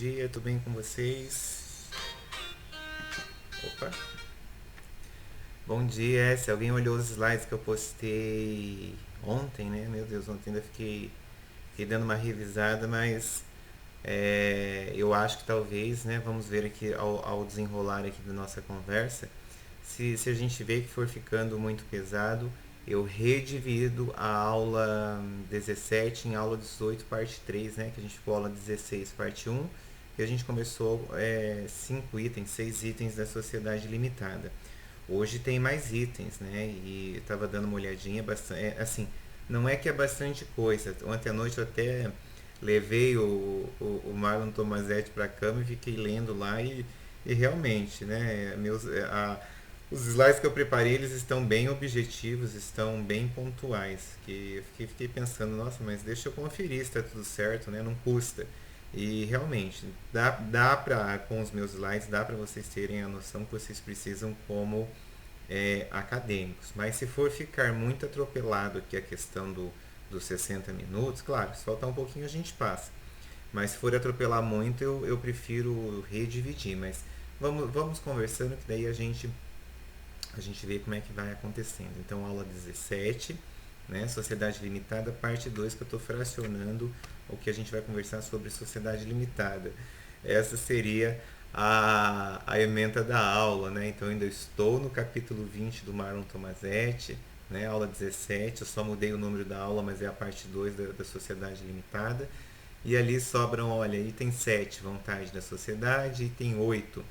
Bom dia, tudo bem com vocês? Opa! Bom dia, se alguém olhou os slides que eu postei ontem, né? Meu Deus, ontem ainda fiquei dando uma revisada, mas eu acho que talvez, né? Vamos ver aqui ao desenrolar aqui da nossa conversa, se a gente vê que for ficando muito pesado, eu redivido a aula 17 em aula 18, parte 3, né? Que a gente ficou aula 16, parte um, e a gente começou 5 itens, 6 itens da sociedade limitada. Hoje tem mais itens, né? E estava dando uma olhadinha, bastante, assim, não é que é bastante coisa. Ontem à noite eu até levei o Marlon Tomazetti para a cama e fiquei lendo lá e realmente, né? Os slides que eu preparei, eles estão bem objetivos, estão bem pontuais. Que eu fiquei pensando, nossa, mas deixa eu conferir se está tudo certo, né? Não custa. E realmente, dá para, com os meus slides, dá para vocês terem a noção que vocês precisam como acadêmicos. Mas se for ficar muito atropelado aqui a questão dos 60 minutos, claro, se faltar um pouquinho a gente passa. Mas se for atropelar muito, eu prefiro redividir. Mas vamos conversando que daí a gente vê como é que vai acontecendo. Então, aula 17, né, Sociedade Limitada, parte 2, que eu estou fracionando o que a gente vai conversar sobre sociedade limitada. Essa seria a ementa da aula, né? Então, ainda estou no capítulo 20 do Marlon Tomazetti, né, aula 17, eu só mudei o número da aula, mas é a parte 2 da sociedade limitada. E ali sobram, olha, item 7, vontade da sociedade, item 8,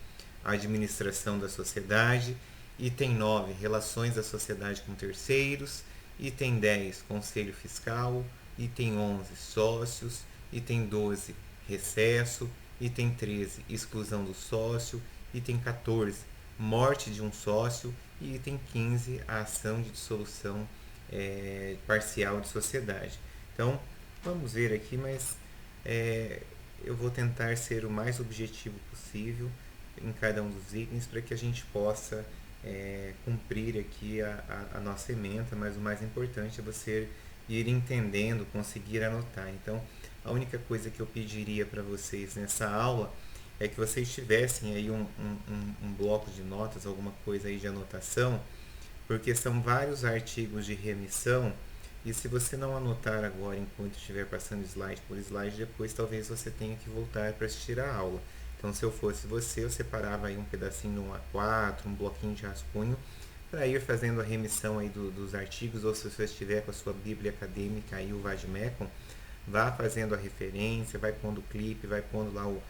administração da sociedade, item 9, relações da sociedade com terceiros, item 10, conselho fiscal, item 11, sócios, item 12, recesso, item 13, exclusão do sócio, item 14, morte de um sócio e item 15, a ação de dissolução parcial de sociedade. Então, vamos ver aqui, mas é, eu vou tentar ser o mais objetivo possível em cada um dos itens para que a gente possa cumprir aqui a nossa ementa, mas o mais importante é você ir entendendo, conseguir anotar. Então, a única coisa que eu pediria para vocês nessa aula é que vocês tivessem aí um bloco de notas, alguma coisa aí de anotação, porque são vários artigos de remissão e se você não anotar agora enquanto estiver passando slide por slide, depois talvez você tenha que voltar para assistir a aula. Então, se eu fosse você, eu separava aí um pedacinho de um A4, um bloquinho de rascunho, para ir fazendo a remissão aí dos artigos, ou se você estiver com a sua bíblia acadêmica aí, o Vademecum, vá fazendo a referência, vai pondo o clipe, vai pondo lá o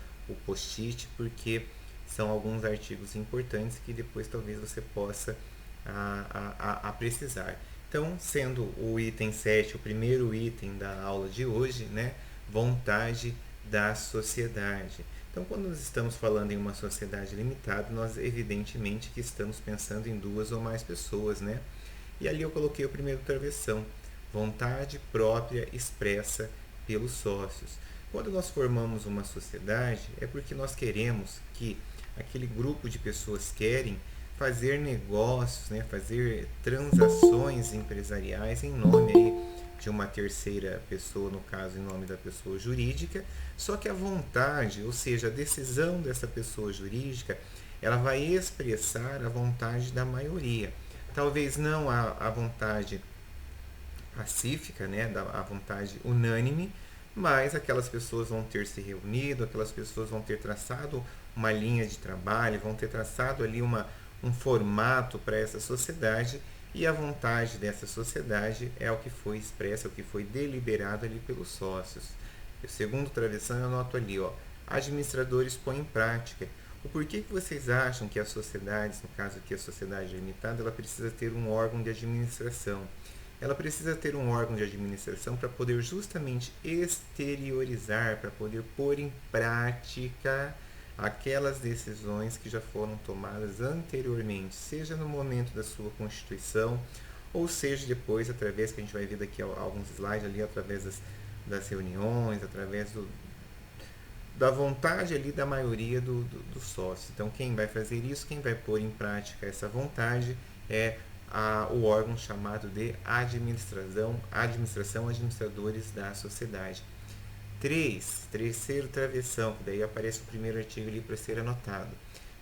post-it, porque são alguns artigos importantes que depois talvez você possa a precisar. Então, sendo o item 7 o primeiro item da aula de hoje, né? Vontade da sociedade. Então, quando nós estamos falando em uma sociedade limitada, nós evidentemente que estamos pensando em duas ou mais pessoas, né? E ali eu coloquei o primeiro travessão, vontade própria expressa pelos sócios. Quando nós formamos uma sociedade, é porque nós queremos que aquele grupo de pessoas querem fazer negócios, né, fazer transações empresariais em nome aí de uma terceira pessoa, no caso em nome da pessoa jurídica, só que a vontade, ou seja, a decisão dessa pessoa jurídica, ela vai expressar a vontade da maioria. Talvez não a vontade pacífica, né, a vontade unânime, mas aquelas pessoas vão ter se reunido, aquelas pessoas vão ter traçado uma linha de trabalho, vão ter traçado ali um formato para essa sociedade e a vontade dessa sociedade é o que foi expresso, é o que foi deliberado ali pelos sócios. O segundo travessão eu anoto ali, ó, administradores põem em prática. O porquê que vocês acham que as sociedades, no caso aqui a sociedade limitada, ela precisa ter um órgão de administração? Ela precisa ter um órgão de administração para poder justamente exteriorizar, para poder pôr em prática aquelas decisões que já foram tomadas anteriormente, seja no momento da sua constituição, ou seja depois, através, que a gente vai ver daqui a alguns slides ali, através das reuniões, através da vontade ali da maioria dos sócios. Então, quem vai fazer isso, quem vai pôr em prática essa vontade é o órgão chamado de administração, administradores da sociedade. Terceiro travessão, que daí aparece o primeiro artigo ali para ser anotado.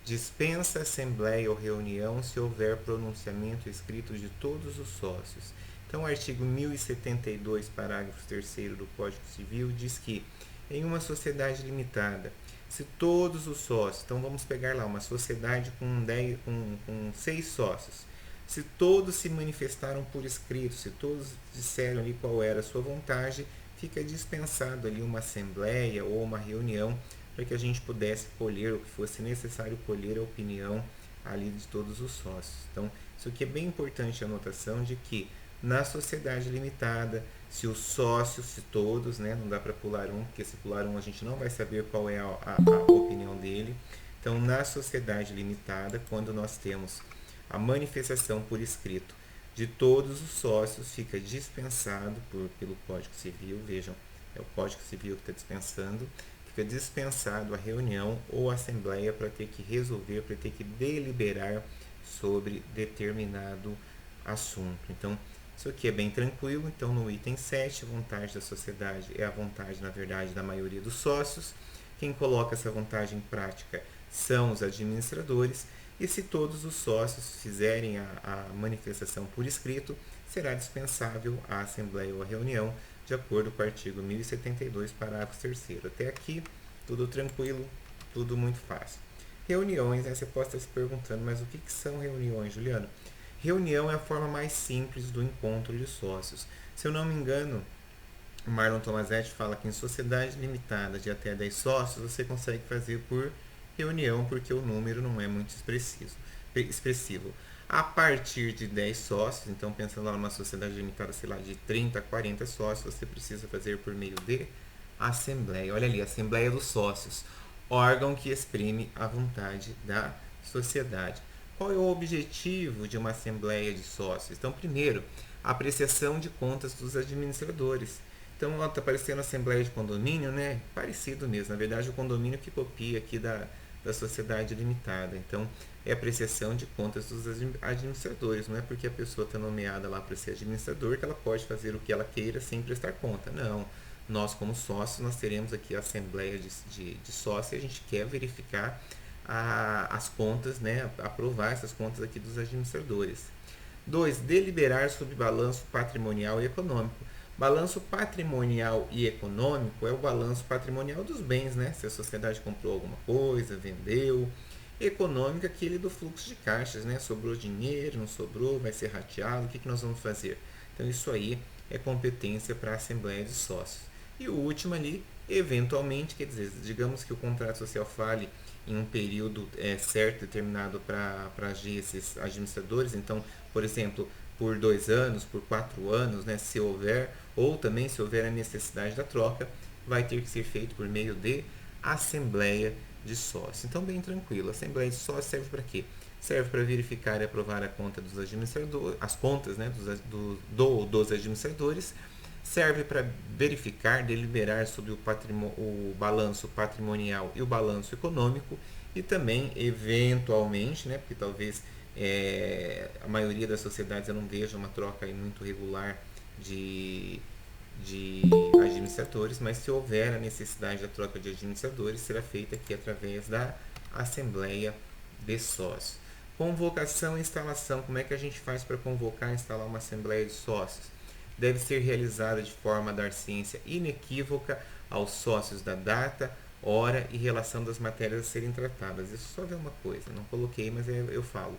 Dispensa assembleia ou reunião se houver pronunciamento escrito de todos os sócios. Então, o artigo 1072, parágrafo 3º do Código Civil, diz que em uma sociedade limitada, se todos os sócios, então vamos pegar lá uma sociedade com 6 sócios, se todos se manifestaram por escrito, se todos disseram ali qual era a sua vontade, fica dispensado ali uma assembleia ou uma reunião para que a gente pudesse colher o que fosse necessário colher a opinião ali de todos os sócios. Então, isso aqui é bem importante a anotação de que na sociedade limitada, se os sócios, se todos, né, não dá para pular um, porque se pular um a gente não vai saber qual é a opinião dele. Então, na sociedade limitada, quando nós temos a manifestação por escrito de todos os sócios, fica dispensado pelo Código Civil, vejam, é o Código Civil que está dispensando, fica dispensado a reunião ou a assembleia para ter que resolver, para ter que deliberar sobre determinado assunto. Então, isso aqui é bem tranquilo. Então, no item 7, a vontade da sociedade é a vontade, na verdade, da maioria dos sócios. Quem coloca essa vontade em prática são os administradores. E se todos os sócios fizerem a manifestação por escrito, será dispensável a assembleia ou a reunião, de acordo com o artigo 1072, parágrafo 3º. Até aqui, tudo tranquilo, tudo muito fácil. Reuniões, né? Você pode estar se perguntando, mas o que são reuniões, Juliano? Reunião é a forma mais simples do encontro de sócios. Se eu não me engano, o Marlon Tomazetti fala que em sociedade limitada de até 10 sócios, você consegue fazer por reunião, porque o número não é muito expressivo. A partir de 10 sócios, então pensando lá numa sociedade limitada, sei lá, de 30 a 40 sócios, você precisa fazer por meio de assembleia. Olha ali, assembleia dos sócios, órgão que exprime a vontade da sociedade. Qual é o objetivo de uma assembleia de sócios? Então, primeiro, a apreciação de contas dos administradores. Então, está aparecendo a assembleia de condomínio, né? Parecido mesmo. Na verdade, o condomínio que copia aqui da sociedade limitada. Então, é a apreciação de contas dos administradores. Não é porque a pessoa está nomeada lá para ser administrador que ela pode fazer o que ela queira sem prestar conta. Não. Nós, como sócios, nós teremos aqui a assembleia de sócios e a gente quer verificar as contas, né? Aprovar essas contas aqui dos administradores. 2. Deliberar sobre balanço patrimonial e econômico. Balanço patrimonial e econômico é o balanço patrimonial dos bens, né? Se a sociedade comprou alguma coisa, vendeu. Econômico é aquele do fluxo de caixas, né? Sobrou dinheiro, não sobrou, vai ser rateado, o que nós vamos fazer? Então, isso aí é competência para a Assembleia de Sócios. E o último ali, eventualmente, quer dizer, digamos que o contrato social fale em um período certo, determinado para agir esses administradores. Então, por exemplo, por 2 anos, por 4 anos, né, se houver, ou também se houver a necessidade da troca, vai ter que ser feito por meio de assembleia de sócios. Então, bem tranquilo. A assembleia de sócios serve para quê? Serve para verificar e aprovar a conta dos administradores, as contas, né, dos administradores. Serve para verificar, deliberar sobre o balanço patrimonial e o balanço econômico e também, eventualmente, né, porque talvez a maioria das sociedades eu não veja uma troca aí muito regular de administradores, mas se houver a necessidade da troca de administradores, será feita aqui através da Assembleia de Sócios. Convocação e instalação. Como é que a gente faz para convocar e instalar uma Assembleia de Sócios? Deve ser realizada de forma a dar ciência inequívoca aos sócios da data, hora e relação das matérias a serem tratadas. Isso só ver uma coisa, não coloquei, mas eu falo.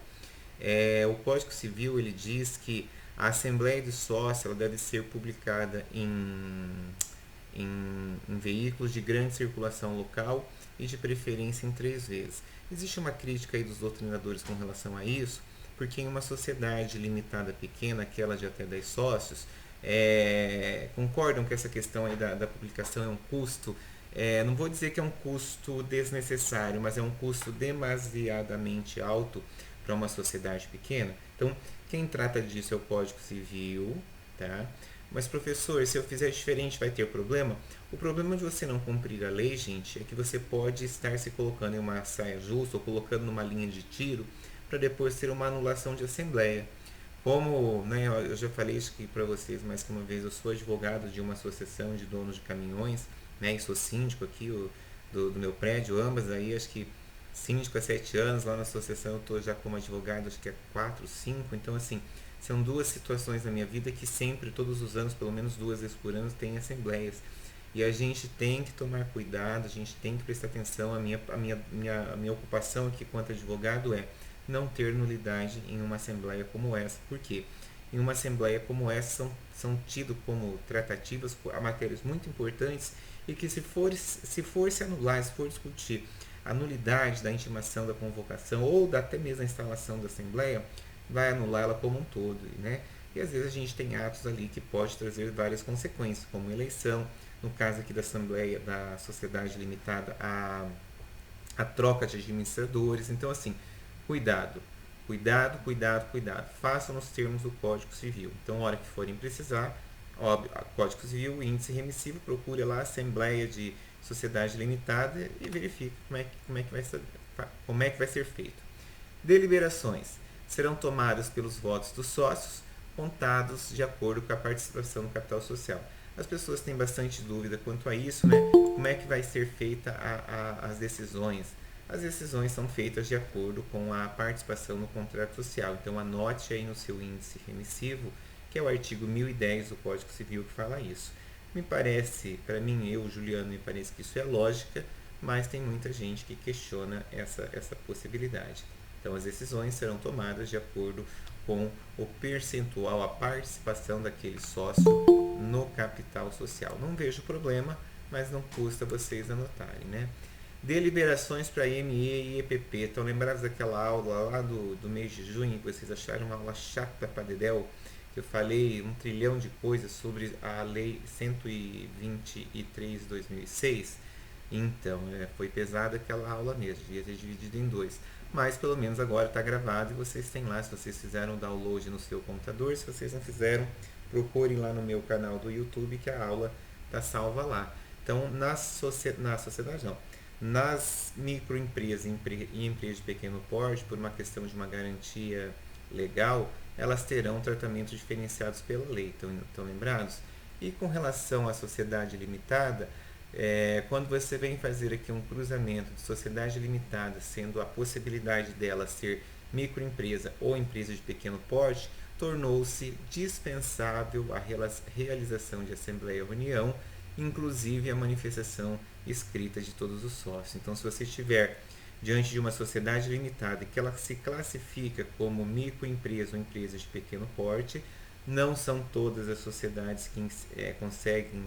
O Código Civil ele diz que a Assembleia de Sócios ela deve ser publicada em veículos de grande circulação local e de preferência em 3 vezes. Existe uma crítica aí dos doutrinadores com relação a isso, porque em uma sociedade limitada pequena, aquela de até 10 sócios, concordam que essa questão aí da publicação é um custo, não vou dizer que é um custo desnecessário, mas é um custo demasiadamente alto para uma sociedade pequena. Então, quem trata disso é o Código Civil, tá? Mas, professor, se eu fizer diferente vai ter problema? O problema de você não cumprir a lei, gente, é que você pode estar se colocando em uma saia justa ou colocando numa linha de tiro para depois ter uma anulação de assembleia. Como, né, eu já falei isso aqui para vocês mais que uma vez, eu sou advogado de uma associação de donos de caminhões né? E sou síndico aqui do meu prédio, ambas aí, acho que síndico há 7 anos, lá na associação eu estou já como advogado, acho que há 4, 5, então assim, são duas situações na minha vida que sempre, todos os anos, pelo menos 2 vezes por ano, tem assembleias. E a gente tem que tomar cuidado, a gente tem que prestar atenção. A minha ocupação aqui quanto advogado é não ter nulidade em uma assembleia como essa. Por quê? Em uma assembleia como essa são tidos como tratativas a matérias muito importantes e que se for se anular, se for discutir a nulidade da intimação da convocação ou até mesmo a instalação da assembleia, vai anular ela como um todo, né? E às vezes a gente tem atos ali que pode trazer várias consequências, como eleição, no caso aqui da Assembleia da Sociedade Limitada, a troca de administradores. Então, assim, cuidado, cuidado, cuidado, cuidado. Façam nos termos do Código Civil. Então, na hora que forem precisar, óbvio, Código Civil, índice remissivo, procure lá a Assembleia de Sociedade Limitada e verifique como é que vai ser feito. Deliberações serão tomadas pelos votos dos sócios, contados de acordo com a participação no capital social. As pessoas têm bastante dúvida quanto a isso, né? Como é que vai ser feita as decisões? As decisões são feitas de acordo com a participação no contrato social. Então anote aí no seu índice remissivo, que é o artigo 1010 do Código Civil que fala isso. Me parece, para mim, Juliano, me parece que isso é lógica, mas tem muita gente que questiona essa possibilidade. Então as decisões serão tomadas de acordo com o percentual, a participação daquele sócio no capital social. Não vejo problema, mas não custa vocês anotarem, né? Deliberações para ME e EPP. Estão lembrados daquela aula lá do mês de junho que vocês acharam uma aula chata para dedéu? Que eu falei 1 trilhão de coisas sobre a Lei 123 de 2006. Então, foi pesada aquela aula mesmo, devia ter dividido em 2. Mas pelo menos agora está gravado e vocês têm lá, se vocês fizeram download no seu computador. Se vocês não fizeram, procurem lá no meu canal do YouTube que a aula está salva lá. Então, na sociedade não, nas microempresas e empresas de pequeno porte, por uma questão de uma garantia legal, elas terão tratamentos diferenciados pela lei, estão lembrados? E com relação à sociedade limitada, quando você vem fazer aqui um cruzamento de sociedade limitada, sendo a possibilidade dela ser microempresa ou empresa de pequeno porte, tornou-se dispensável a realização de assembleia ou reunião, inclusive a manifestação escrita de todos os sócios. Então, se você estiver diante de uma sociedade limitada que ela se classifica como microempresa ou empresa de pequeno porte, não são todas as sociedades que conseguem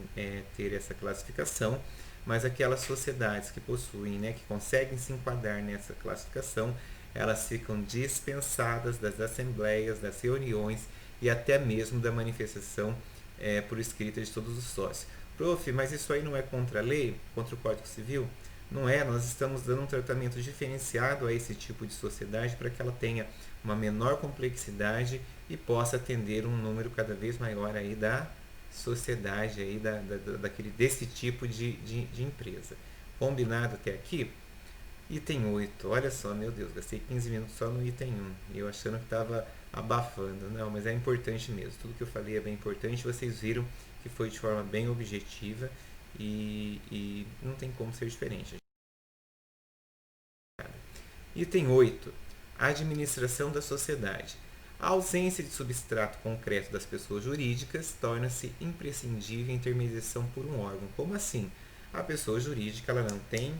ter essa classificação, mas aquelas sociedades que possuem, que conseguem se enquadrar nessa classificação, elas ficam dispensadas das assembleias, das reuniões e até mesmo da manifestação por escrita de todos os sócios. Prof, mas isso aí não é contra a lei, contra o Código Civil? Não é, nós estamos dando um tratamento diferenciado a esse tipo de sociedade para que ela tenha uma menor complexidade e possa atender um número cada vez maior aí da sociedade, aí desse tipo de empresa. Combinado até aqui? Item 8, olha só, meu Deus, gastei 15 minutos só no item 1, eu achando que estava abafando. Não, mas é importante mesmo, tudo que eu falei é bem importante, vocês viram que foi de forma bem objetiva e não tem como ser diferente. Item 8. Administração da sociedade. A ausência de substrato concreto das pessoas jurídicas torna-se imprescindível a intermediação por um órgão. Como assim? A pessoa jurídica ela não tem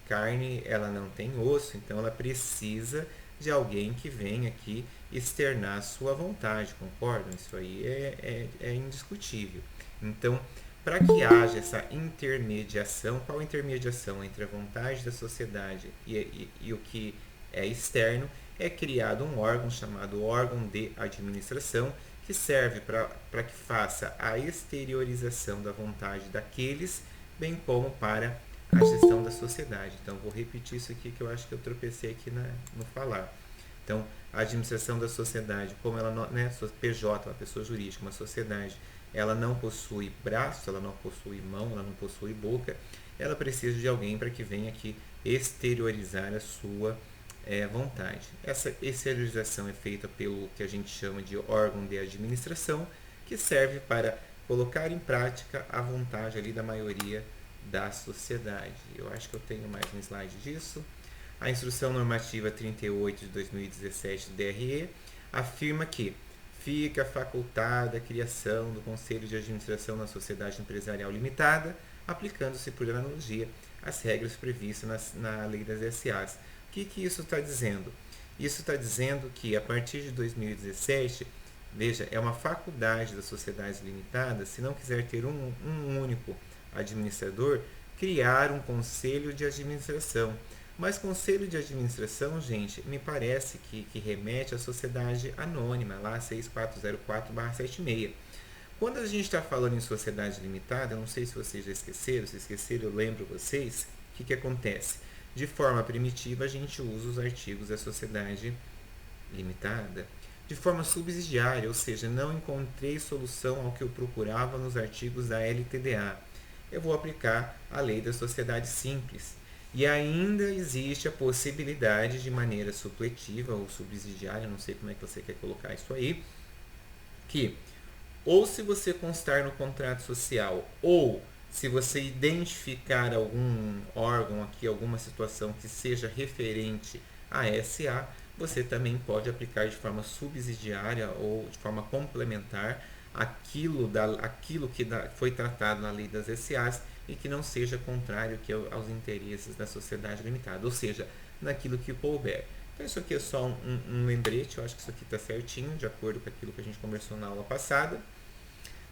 carne, ela não tem osso, então ela precisa de alguém que venha aqui externar sua vontade, concordam? Isso aí é indiscutível. Então, para que haja essa intermediação, qual a intermediação entre a vontade da sociedade e o que é externo, é criado um órgão chamado órgão de administração, que serve para que faça a exteriorização da vontade daqueles, bem como para a gestão da sociedade. Então, vou repetir isso aqui que eu acho que eu tropecei aqui no falar. Então, a administração da sociedade, como ela não, PJ, uma pessoa jurídica, uma sociedade, ela não possui braço, ela não possui mão, ela não possui boca, ela precisa de alguém para que venha aqui exteriorizar a sua vontade. Essa exteriorização é feita pelo que a gente chama de órgão de administração, que serve para colocar em prática a vontade ali da maioria da sociedade. Eu acho que eu tenho mais um slide disso. A Instrução Normativa 38 de 2017 do DRE afirma que fica facultada a criação do Conselho de Administração na Sociedade Empresarial Limitada, aplicando-se por analogia as regras previstas na Lei das SAs. O que isso está dizendo? Isso está dizendo que a partir de 2017, veja, é uma faculdade das sociedades limitadas, se não quiser ter um único administrador, criar um conselho de administração. Mas conselho de administração, gente, me parece que remete à sociedade anônima, lá 6404/76. Quando a gente está falando em sociedade limitada, eu não sei se vocês já esqueceram, se esqueceram eu lembro vocês, o que acontece? De forma primitiva, a gente usa os artigos da sociedade limitada. De forma subsidiária, ou seja, não encontrei solução ao que eu procurava nos artigos da LTDA. Eu vou aplicar a lei da sociedade simples. E ainda existe a possibilidade de maneira supletiva ou subsidiária, não sei como é que você quer colocar isso aí, que ou se você constar no contrato social, ou se você identificar algum órgão aqui, alguma situação que seja referente a SA, você também pode aplicar de forma subsidiária ou de forma complementar aquilo que foi tratado na lei das SAs e que não seja contrário aqui aos interesses da sociedade limitada, ou seja, naquilo que couber. Então isso aqui é só um lembrete, eu acho que isso aqui está certinho, de acordo com aquilo que a gente conversou na aula passada.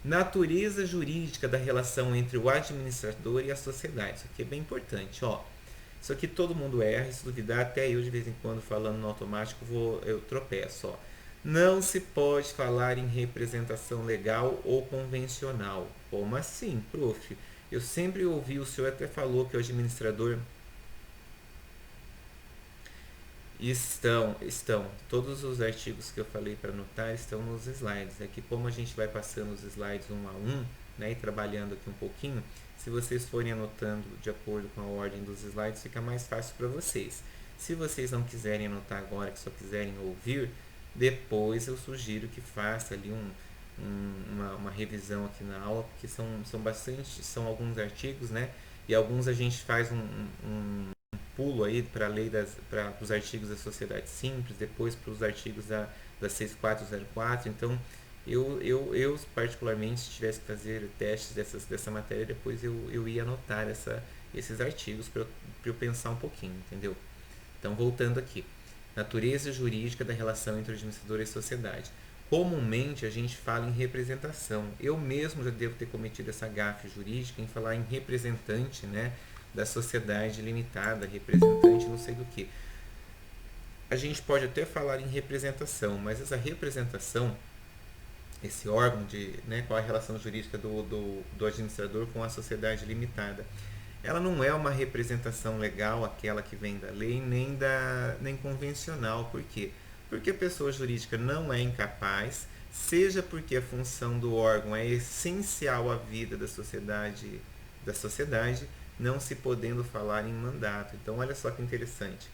Natureza jurídica da relação entre o administrador e a sociedade, isso aqui é bem importante, ó. Isso aqui todo mundo erra, se duvidar, até eu de vez em quando falando no automático eu tropeço, ó. Não se pode falar em representação legal ou convencional. Como assim, prof? Eu sempre ouvi, o senhor até falou que o administrador... Estão. Todos os artigos que eu falei para anotar estão nos slides. É que como a gente vai passando os slides um a um, né, e trabalhando aqui um pouquinho, se vocês forem anotando de acordo com a ordem dos slides, fica mais fácil para vocês. Se vocês não quiserem anotar agora, que só quiserem ouvir, depois eu sugiro que faça ali uma revisão aqui na aula, porque são alguns artigos, né? E alguns a gente faz um pulo aí para os artigos da sociedade simples, depois para os artigos da 6404. Então, eu particularmente, se tivesse que fazer testes dessa matéria, depois eu ia anotar esses artigos para eu pensar um pouquinho, entendeu? Então, voltando aqui. Natureza jurídica da relação entre o administrador e a sociedade. Comumente a gente fala em representação. Eu mesmo já devo ter cometido essa gafe jurídica em falar em representante, né, da sociedade limitada, representante não sei do que. A gente pode até falar em representação, mas essa representação, esse órgão qual é a relação jurídica do administrador com a sociedade limitada, ela não é uma representação legal, aquela que vem da lei, nem convencional. Por quê? Porque a pessoa jurídica não é incapaz, seja porque a função do órgão é essencial à vida da sociedade, não se podendo falar em mandato. Então, olha só que interessante.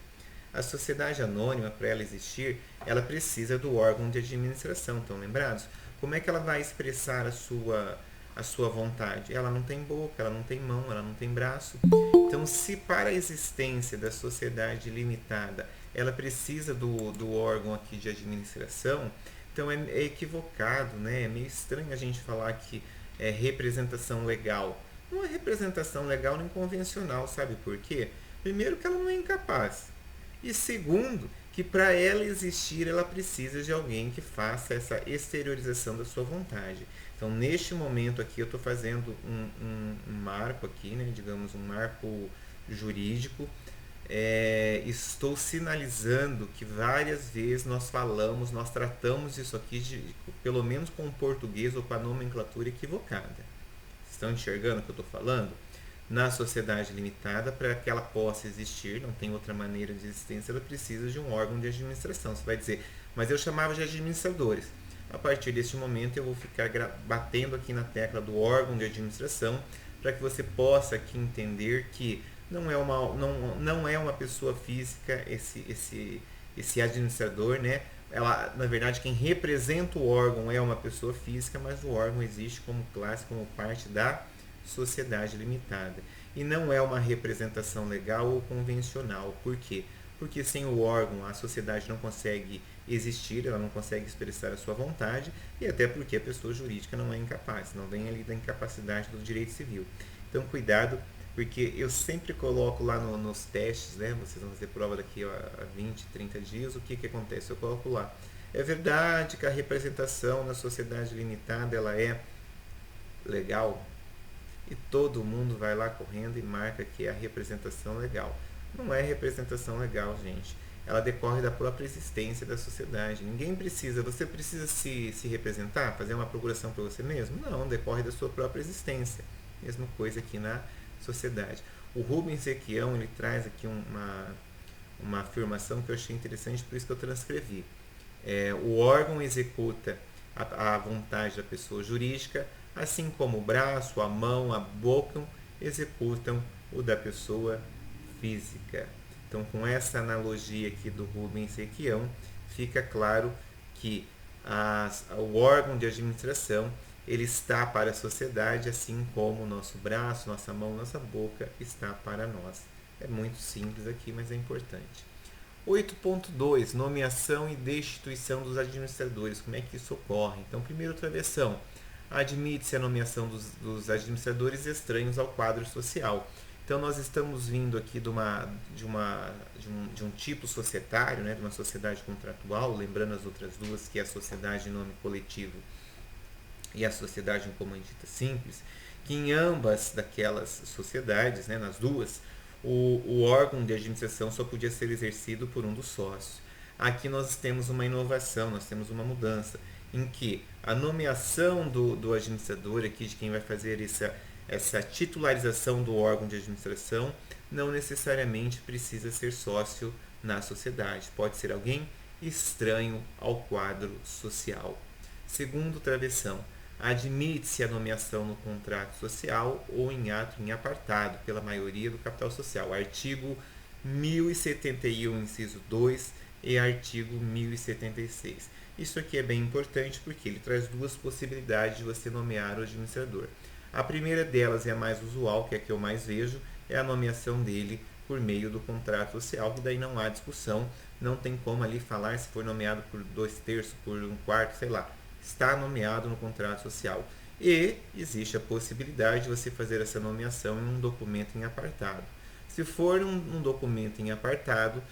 A sociedade anônima, para ela existir, ela precisa do órgão de administração. Estão lembrados? Como é que ela vai expressar a sua vontade? Ela não tem boca, ela não tem mão, ela não tem braço. Então, se para a existência da sociedade limitada ela precisa do órgão aqui de administração, então é equivocado, né? É meio estranho a gente falar que é representação legal. Não é representação legal nem convencional, sabe por quê? Primeiro que ela não é incapaz. E segundo, que para ela existir, ela precisa de alguém que faça essa exteriorização da sua vontade. Então, neste momento aqui, eu estou fazendo um marco aqui, né, digamos, um marco jurídico. Estou sinalizando que várias vezes nós tratamos isso aqui, pelo menos com o português ou com a nomenclatura equivocada. Estão enxergando o que eu estou falando? Na sociedade limitada, para que ela possa existir, não tem outra maneira de existência, ela precisa de um órgão de administração. Você vai dizer, mas eu chamava de administradores. A partir deste momento eu vou ficar batendo aqui na tecla do órgão de administração, para que você possa aqui entender que não é uma pessoa física esse administrador, né? Ela, na verdade, quem representa o órgão é uma pessoa física, mas o órgão existe como classe, como parte da sociedade limitada. e não é uma representação legal ou convencional. Por quê? Porque sem o órgão a sociedade não consegue existir, ela não consegue expressar a sua vontade, e até porque a pessoa jurídica não é incapaz, não vem ali da incapacidade do direito civil. Então cuidado, porque eu sempre coloco lá nos testes, né? Vocês vão fazer prova daqui a 20, 30 dias, o que acontece? Eu coloco lá. É verdade que a representação na sociedade limitada ela é legal? E todo mundo vai lá correndo e marca que é a representação legal. Não é representação legal, gente. Ela decorre da própria existência da sociedade. Ninguém precisa, você precisa se representar, fazer uma procuração para você mesmo? Não, decorre da sua própria existência. Mesma coisa aqui na sociedade. O Rubens Requião, ele traz aqui uma afirmação que eu achei interessante, por isso que eu transcrevi. O órgão executa a vontade da pessoa jurídica, assim como o braço, a mão, a boca executam o da pessoa física. Então, com essa analogia aqui do Rubens Requião, fica claro que o órgão de administração ele está para a sociedade, assim como o nosso braço, nossa mão, nossa boca está para nós. É muito simples aqui, mas é importante. 8.2, nomeação e destituição dos administradores. Como é que isso ocorre? Então, primeiro travessão. Admite-se a nomeação dos administradores estranhos ao quadro social. Então, nós estamos vindo aqui de um tipo societário, né, de uma sociedade contratual, lembrando as outras duas, que é a sociedade em nome coletivo e a sociedade em comum dita simples, que em ambas daquelas sociedades, né, nas duas, o órgão de administração só podia ser exercido por um dos sócios. Aqui nós temos uma inovação, nós temos uma mudança, em que a nomeação do administrador, aqui de quem vai fazer essa titularização do órgão de administração, não necessariamente precisa ser sócio na sociedade. Pode ser alguém estranho ao quadro social. Segundo travessão, admite-se a nomeação no contrato social ou em ato em apartado pela maioria do capital social. Artigo 1071, inciso 2 e artigo 1076. Isso aqui é bem importante porque ele traz duas possibilidades de você nomear o administrador. A primeira delas é a mais usual, que é a que eu mais vejo, é a nomeação dele por meio do contrato social, que daí não há discussão, não tem como ali falar se foi nomeado por 2/3, por 1/4, sei lá. Está nomeado no contrato social. E existe a possibilidade de você fazer essa nomeação em um documento em apartado. Se for um documento em apartado,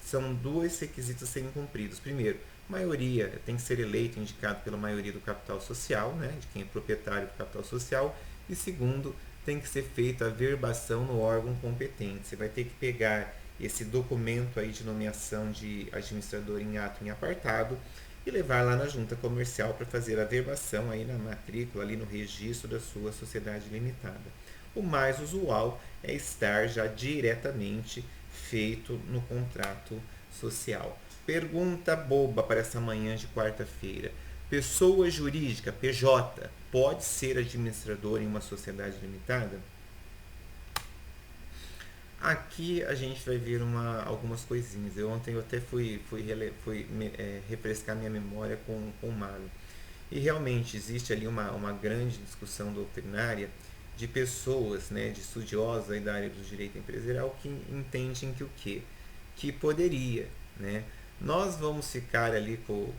são dois requisitos a serem cumpridos. Primeiro, maioria tem que ser eleito, indicado pela maioria do capital social, né, de quem é proprietário do capital social. E segundo, tem que ser feita a verbação no órgão competente. Você vai ter que pegar esse documento aí de nomeação de administrador em ato em apartado e levar lá na junta comercial para fazer a verbação aí na matrícula, ali no registro da sua sociedade limitada. O mais usual é estar já diretamente feito no contrato social. Pergunta boba para essa manhã de quarta-feira. Pessoa jurídica, PJ, pode ser administrador em uma sociedade limitada? Aqui a gente vai ver algumas coisinhas. Ontem eu até fui refrescar minha memória com o Mário. E realmente existe ali uma grande discussão doutrinária de pessoas, né, de estudiosos aí da área do direito empresarial que entendem que o quê? Que poderia, né? Nós vamos ficar ali com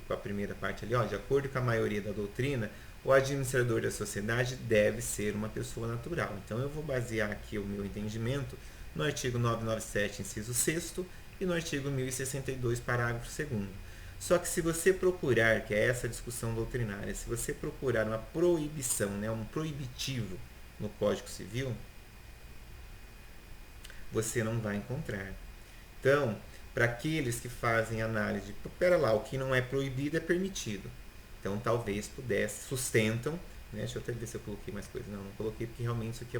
a primeira parte ali, ó, de acordo com a maioria da doutrina, o administrador da sociedade deve ser uma pessoa natural. Então eu vou basear aqui o meu entendimento no artigo 997, inciso 6º, e no artigo 1062, parágrafo 2º. Só que se você procurar, que é essa discussão doutrinária, se você procurar uma proibição, né, um proibitivo no Código Civil, você não vai encontrar. Então, para aqueles que fazem análise, pera lá, o que não é proibido é permitido. Então, talvez pudesse, sustentam, né, deixa eu até ver se eu coloquei mais coisa. Não coloquei porque realmente isso aqui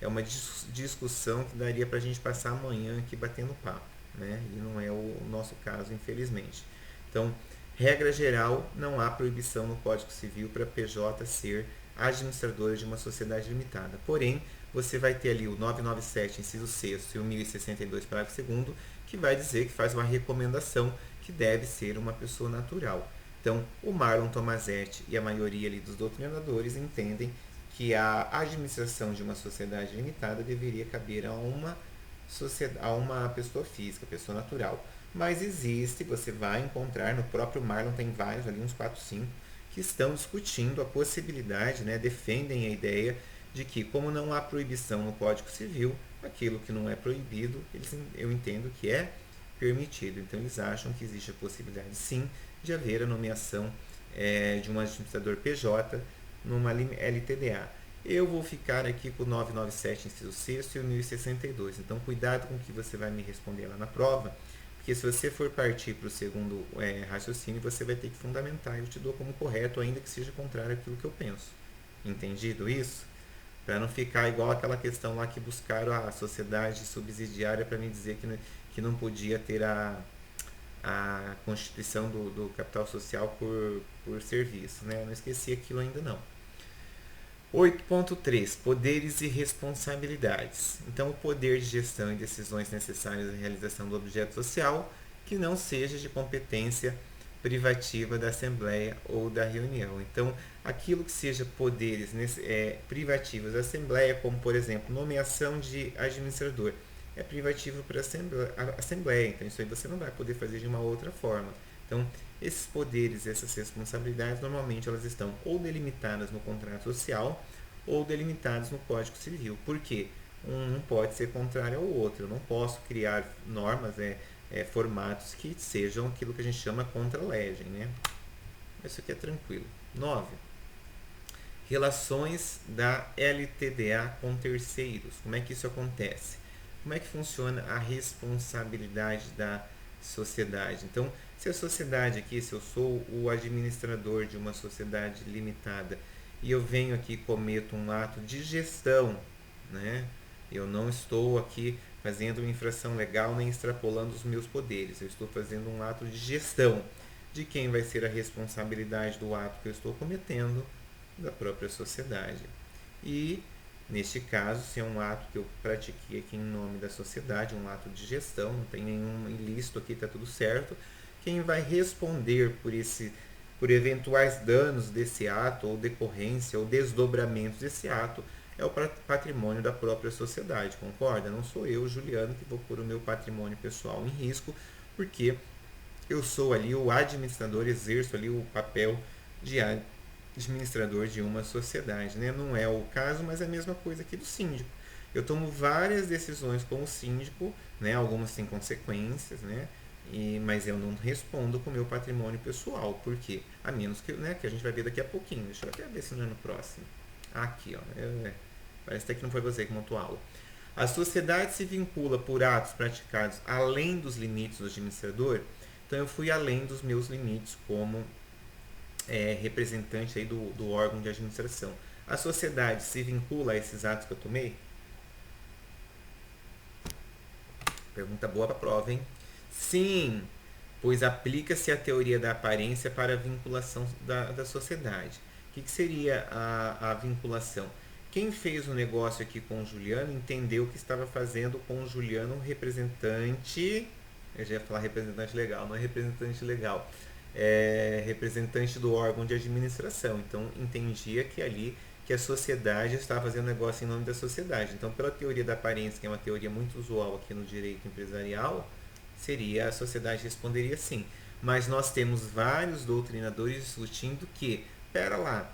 é uma discussão que daria para a gente passar amanhã aqui batendo papo, né? E não é o nosso caso, infelizmente. Então, regra geral, não há proibição no Código Civil para PJ ser administrador de uma sociedade limitada. Porém, você vai ter ali o 997, inciso 6º, e o 1062, parágrafo 2º, que vai dizer que faz uma recomendação que deve ser uma pessoa natural. Então, o Marlon Tomazetti e a maioria ali dos doutrinadores entendem que a administração de uma sociedade limitada deveria caber a uma pessoa física, pessoa natural. Mas existe, você vai encontrar, no próprio Marlon tem vários, ali uns 4, 5, que estão discutindo a possibilidade, né, defendem a ideia de que, como não há proibição no Código Civil, aquilo que não é proibido, eu entendo que é permitido. Então eles acham que existe a possibilidade, sim, de haver a nomeação de um administrador PJ numa LTDA. Eu vou ficar aqui com o 997, inciso 6 e o 1062. Então, cuidado com o que você vai me responder lá na prova, porque se você for partir para o segundo raciocínio, você vai ter que fundamentar. Eu te dou como correto, ainda que seja contrário àquilo que eu penso. Entendido isso? Para não ficar igual aquela questão lá que buscaram a sociedade subsidiária para me dizer que não podia ter a constituição do capital social por serviço. Né? Eu não esqueci aquilo ainda não. 8.3 Poderes e responsabilidades. Então, o poder de gestão e decisões necessárias à realização do objeto social que não seja de competência privativa da Assembleia ou da reunião. Então, aquilo que seja poderes privativos da Assembleia, como, por exemplo, nomeação de administrador, é privativo para a Assembleia. Então, isso aí você não vai poder fazer de uma outra forma. Então, esses poderes, essas responsabilidades, normalmente elas estão ou delimitadas no contrato social ou delimitadas no Código Civil. Por quê? Um não pode ser contrário ao outro. Eu não posso criar normas, formatos que sejam aquilo que a gente chama contra-legem. Né? Isso aqui é tranquilo. 9. Relações da LTDA com terceiros. Como é que isso acontece? Como é que funciona a responsabilidade da sociedade? Então, se a sociedade aqui, se eu sou o administrador de uma sociedade limitada e eu venho aqui e cometo um ato de gestão, né? Eu não estou aqui fazendo uma infração legal nem extrapolando os meus poderes, eu estou fazendo um ato de gestão. De quem vai ser a responsabilidade do ato que eu estou cometendo? Da própria sociedade. E, neste caso, se é um ato que eu pratiquei aqui em nome da sociedade, um ato de gestão, não tem nenhum ilícito aqui, está tudo certo, quem vai responder por eventuais danos desse ato, ou decorrência, ou desdobramentos desse ato, é o patrimônio da própria sociedade, concorda? Não sou eu, Juliano, que vou pôr o meu patrimônio pessoal em risco, porque eu sou ali o administrador, exerço ali o papel de administrador de uma sociedade. Né? Não é o caso, mas é a mesma coisa aqui do síndico. Eu tomo várias decisões como síndico, né? Algumas têm consequências, né? Mas eu não respondo com o meu patrimônio pessoal. Por quê? A menos que, né, que a gente vai ver daqui a pouquinho. Deixa eu até ver se não é no próximo. Aqui, ó. Parece até que não foi você que montou a aula. A sociedade se vincula por atos praticados além dos limites do administrador. Então eu fui além dos meus limites como representante aí do órgão de administração. A sociedade se vincula a esses atos que eu tomei? Pergunta boa para a prova, hein? Sim, pois aplica-se a teoria da aparência para a vinculação da sociedade. O que seria a vinculação? Quem fez o negócio aqui com o Juliano entendeu que estava fazendo com o Juliano um representante. Eu já ia falar representante legal, não é representante legal. É representante do órgão de administração. Então entendia que ali que a sociedade estava fazendo negócio em nome da sociedade. Então, pela teoria da aparência, que é uma teoria muito usual aqui no direito empresarial, a sociedade responderia sim. Mas nós temos vários doutrinadores discutindo que, pera lá,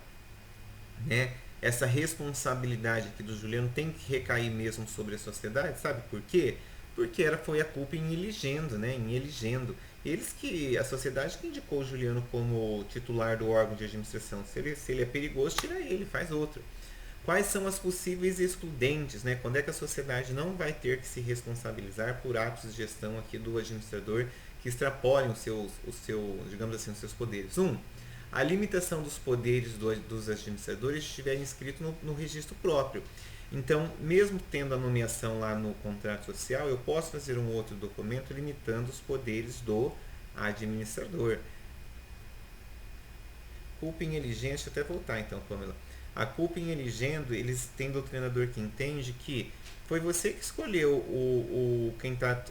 né? Essa responsabilidade aqui do Juliano tem que recair mesmo sobre a sociedade, sabe por quê? Porque foi a culpa em elegendo, né? Em elegendo. A sociedade que indicou o Juliano como titular do órgão de administração. Se ele é perigoso, tira ele, faz outro. Quais são as possíveis excludentes, né? Quando é que a sociedade não vai ter que se responsabilizar por atos de gestão aqui do administrador que extrapolem digamos assim, os seus poderes? A limitação dos poderes dos administradores estiverem inscritos no registro próprio. Então, mesmo tendo a nomeação lá no contrato social, eu posso fazer um outro documento limitando os poderes do administrador. Culpa em eligência, deixa eu até voltar então, Pamela. A culpa em elegendo, eles têm doutrinador que entende que foi você que escolheu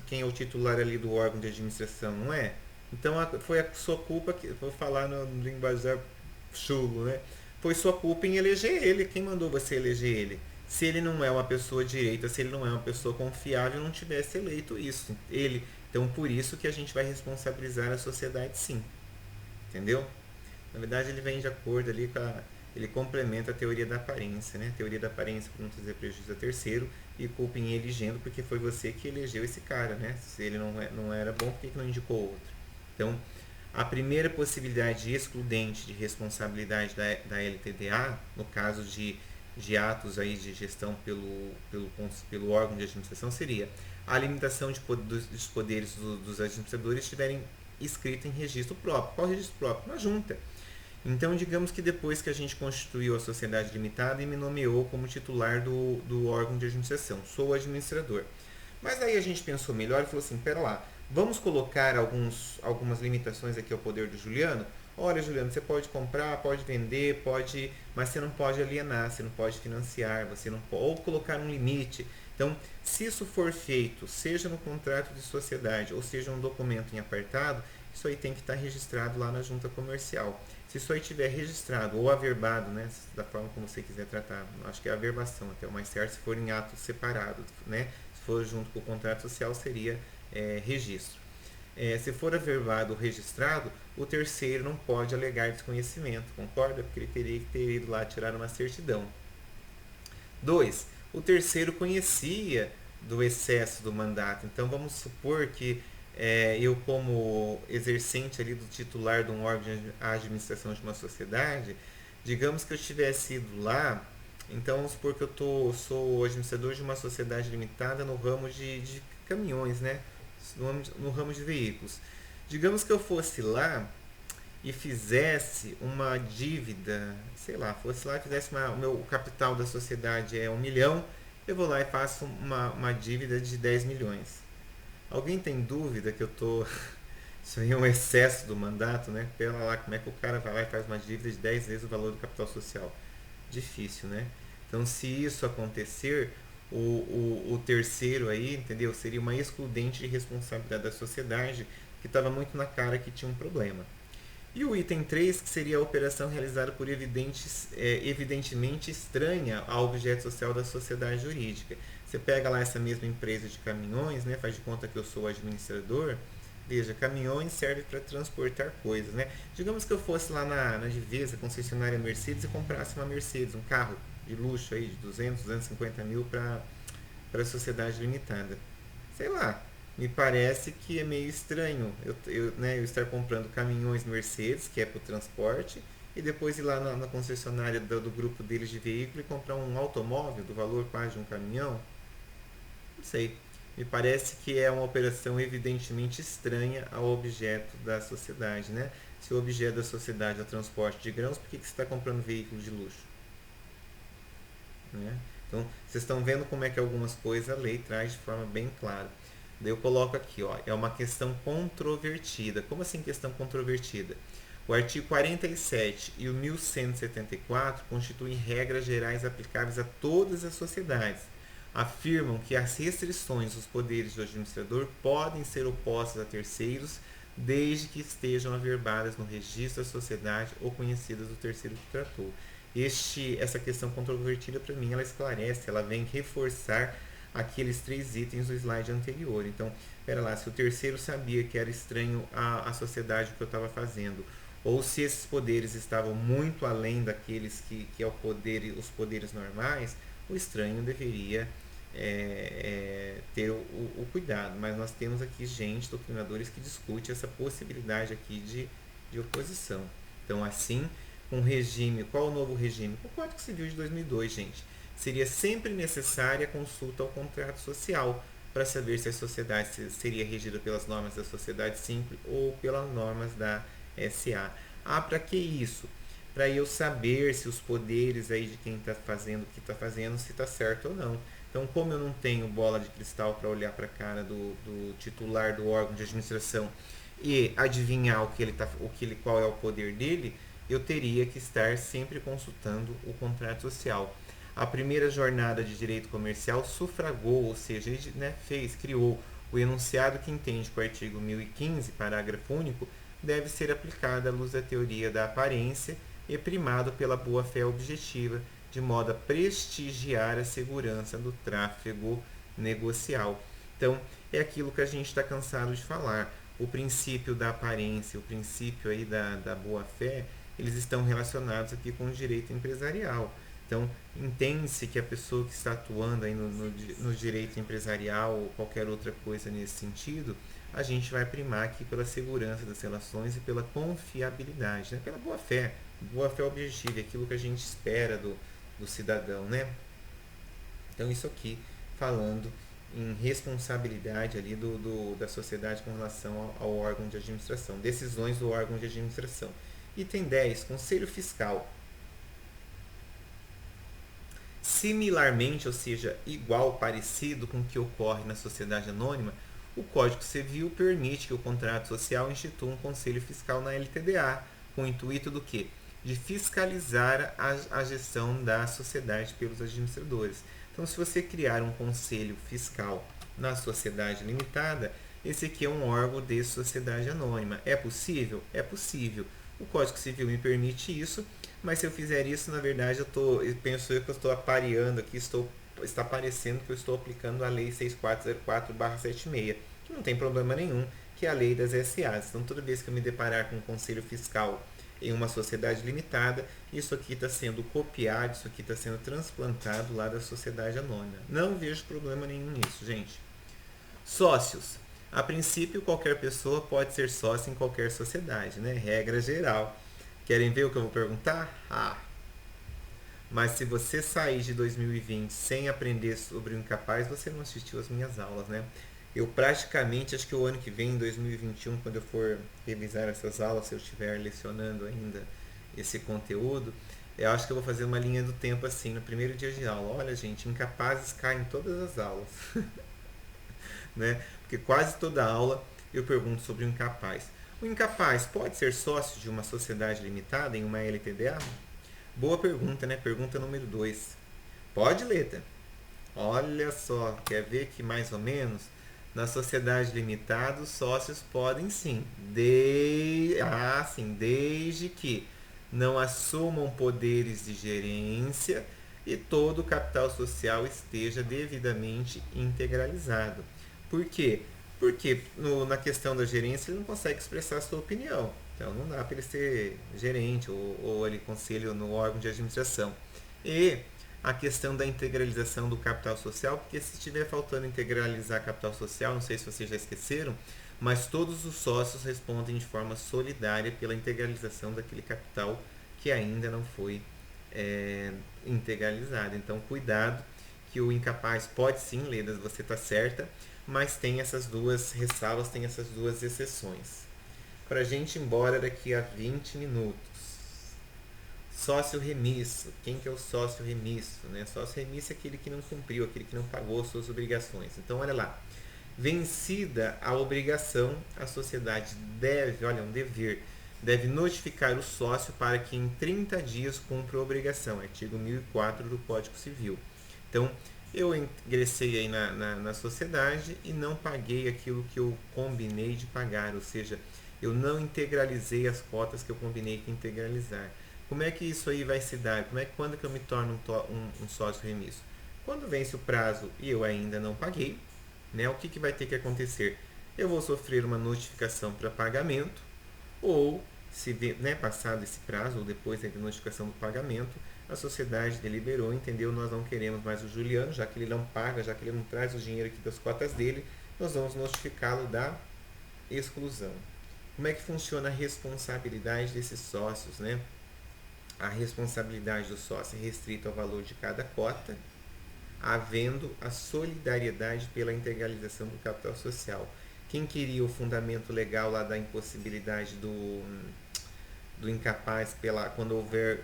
quem é o titular ali do órgão de administração, não é? Então foi a sua culpa, que vou falar no linguajar chulo, né? foi sua culpa em eleger ele. Quem mandou você eleger ele? Se ele não é uma pessoa direita, se ele não é uma pessoa confiável, não tivesse eleito isso. Ele, então por isso que a gente vai responsabilizar a sociedade, sim. Entendeu? Na verdade, ele vem de acordo ali com a, ele complementa a teoria da aparência, né? A teoria da aparência para não trazer prejuízo a terceiro e culpa em elegendo porque foi você que elegeu esse cara, né? Se ele não era bom, por que não indicou outro? Então, a primeira possibilidade excludente de responsabilidade da LTDA, no caso de atos aí de gestão pelo órgão de administração, seria a limitação dos poderes dos administradores estiverem escrito em registro próprio. Qual registro próprio? Na junta. Então, digamos que depois que a gente constituiu a sociedade limitada e me nomeou como titular do órgão de administração, sou o administrador. Mas aí a gente pensou melhor e falou assim, pera lá, vamos colocar algumas limitações aqui ao poder do Juliano? Olha, Juliano, você pode comprar, pode vender, pode, mas você não pode alienar, você não pode financiar, você não pode, ou colocar um limite. Então, se isso for feito, seja no contrato de sociedade ou seja um documento em apartado, isso aí tem que estar registrado lá na junta comercial. Se isso aí estiver registrado ou averbado, né, da forma como você quiser tratar, acho que é averbação até o mais certo, se for em ato separado, né, se for junto com o contrato social seria registro. Se for averbado ou registrado, o terceiro não pode alegar desconhecimento, concorda? Porque ele teria que ter ido lá tirar uma certidão. 2. O terceiro conhecia do excesso do mandato. Então vamos supor que eu como exercente ali do titular de um órgão de administração de uma sociedade, digamos que eu tivesse ido lá, então vamos supor que sou administrador de uma sociedade limitada no ramo de caminhões, né? No ramo de veículos. Digamos que eu fosse lá e fizesse uma dívida, sei lá, fosse lá e fizesse o capital da sociedade é 1 milhão, eu vou lá e faço uma dívida de 10 milhões. Alguém tem dúvida que eu tô isso aí é um excesso do mandato, né? Pela lá, como é que o cara vai lá e faz uma dívida de 10 vezes o valor do capital social? Difícil, né? Então, se isso acontecer, o terceiro aí, entendeu? Seria uma excludente de responsabilidade da sociedade, que estava muito na cara que tinha um problema. E o item 3, que seria a operação realizada por evidentemente estranha ao objeto social da sociedade jurídica. Você pega lá essa mesma empresa de caminhões, né, faz de conta que eu sou o administrador. Veja, caminhões servem para transportar coisas, né? Digamos que eu fosse lá na divisa, concessionária Mercedes, e comprasse uma Mercedes, um carro de luxo aí de 200, 250 mil para a sociedade limitada. Sei lá, me parece que é meio estranho eu estar comprando caminhões Mercedes, que é para o transporte, e depois ir lá na concessionária do grupo deles de veículo e comprar um automóvel do valor quase de um caminhão. Não sei. Me parece que é uma operação evidentemente estranha ao objeto da sociedade, né? Se o objeto da sociedade é o transporte de grãos, por que você está comprando veículo de luxo? Né? Então, vocês estão vendo como é que algumas coisas a lei traz de forma bem clara. Daí eu coloco aqui, ó, é uma questão controvertida. Como assim questão controvertida? O artigo 47 e o 1174 constituem regras gerais aplicáveis a todas as sociedades. Afirmam que as restrições dos poderes do administrador podem ser opostas a terceiros, desde que estejam averbadas no registro da sociedade ou conhecidas do terceiro que tratou. Essa questão controvertida, para mim, ela esclarece, ela vem reforçar aqueles 3 itens do slide anterior. Então, espera lá, se o terceiro sabia que era estranho a sociedade que eu estava fazendo, ou se esses poderes estavam muito além daqueles que é os poderes normais, o estranho deveria ter o cuidado. Mas nós temos aqui gente, doutrinadores, que discute essa possibilidade aqui de oposição. Então, assim, um regime, qual o novo regime? O Código Civil de 2002, gente. Seria sempre necessária a consulta ao contrato social para saber se a sociedade seria regida pelas normas da sociedade simples ou pelas normas da SA. Para que isso? Para eu saber se os poderes aí de quem está fazendo o que está fazendo, se está certo ou não. Então, como eu não tenho bola de cristal para olhar para a cara do titular do órgão de administração e adivinhar qual é o poder dele, eu teria que estar sempre consultando o contrato social. A primeira jornada de direito comercial sufragou, ou seja, criou o enunciado que entende que o artigo 1015, parágrafo único, deve ser aplicado à luz da teoria da aparência, e primado pela boa-fé objetiva, de modo a prestigiar a segurança do tráfego negocial. Então, é aquilo que a gente está cansado de falar. O princípio da aparência, o princípio aí da boa-fé, eles estão relacionados aqui com o direito empresarial. Então, entende-se que a pessoa que está atuando aí no direito empresarial ou qualquer outra coisa nesse sentido, a gente vai primar aqui pela segurança das relações e pela confiabilidade, né? Pela boa-fé. Boa-fé objetiva, aquilo que a gente espera do cidadão, né? Então, isso aqui falando em responsabilidade ali da sociedade com relação ao órgão de administração, decisões do órgão de administração. Item 10, Conselho Fiscal. Similarmente, ou seja, igual, parecido com o que ocorre na sociedade anônima, o Código Civil permite que o contrato social institua um conselho fiscal na LTDA, com o intuito do quê? De fiscalizar a gestão da sociedade pelos administradores. Então, se você criar um conselho fiscal na sociedade limitada, esse aqui é um órgão de sociedade anônima. É possível? É possível. O Código Civil me permite isso, mas se eu fizer isso, na verdade, eu penso que eu estou apareando aqui, está parecendo que eu estou aplicando a Lei 6404/76, que não tem problema nenhum, que é a lei das SAs. Então, toda vez que eu me deparar com um conselho fiscal em uma sociedade limitada, isso aqui está sendo copiado, isso aqui está sendo transplantado lá da sociedade anônima. Não vejo problema nenhum nisso, gente. Sócios. A princípio, qualquer pessoa pode ser sócio em qualquer sociedade, né? Regra geral. Querem ver o que eu vou perguntar? Mas se você sair de 2020 sem aprender sobre o incapaz, você não assistiu às minhas aulas, né? Eu praticamente, acho que o ano que vem, em 2021, quando eu for revisar essas aulas, se eu estiver lecionando ainda esse conteúdo, eu acho que eu vou fazer uma linha do tempo assim, no primeiro dia de aula. Olha, gente, incapazes caem em todas as aulas. Né? Porque quase toda aula eu pergunto sobre o incapaz. O incapaz pode ser sócio de uma sociedade limitada em uma LTDA? Boa pergunta, né? Pergunta número 2. Pode, letra? Olha só, quer ver que mais ou menos na sociedade limitada os sócios podem sim, desde que não assumam poderes de gerência e todo o capital social esteja devidamente integralizado. Por quê? Porque na questão da gerência ele não consegue expressar a sua opinião. Então não dá para ele ser gerente ou ele conselho no órgão de administração. E a questão da integralização do capital social, porque se estiver faltando integralizar capital social, não sei se vocês já esqueceram, mas todos os sócios respondem de forma solidária pela integralização daquele capital que ainda não foi integralizado. Então cuidado, que o incapaz pode sim, Ledas, você está certa, mas tem essas duas ressalvas, tem essas duas exceções. Para a gente ir embora daqui a 20 minutos. Sócio remisso. Quem que é o sócio remisso? Né? Sócio remisso é aquele que não cumpriu, aquele que não pagou suas obrigações. Então, olha lá. Vencida a obrigação, a sociedade deve, olha, um dever, deve notificar o sócio para que em 30 dias cumpra a obrigação. Artigo 1004 do Código Civil. Então, eu ingressei aí na sociedade e não paguei aquilo que eu combinei de pagar, ou seja, eu não integralizei as cotas que eu combinei de integralizar. Como é que isso aí vai se dar? Quando que eu me torno um sócio remisso? Quando vence o prazo e eu ainda não paguei, né, o que vai ter que acontecer? Eu vou sofrer uma notificação para pagamento, ou se passado esse prazo, ou depois da notificação do pagamento, a sociedade deliberou, entendeu? Nós não queremos mais o Juliano, já que ele não paga, já que ele não traz o dinheiro aqui das cotas dele, nós vamos notificá-lo da exclusão. Como é que funciona a responsabilidade desses sócios, né? A responsabilidade do sócio é restrita ao valor de cada cota, havendo a solidariedade pela integralização do capital social. Quem queria o fundamento legal lá da impossibilidade do incapaz quando houver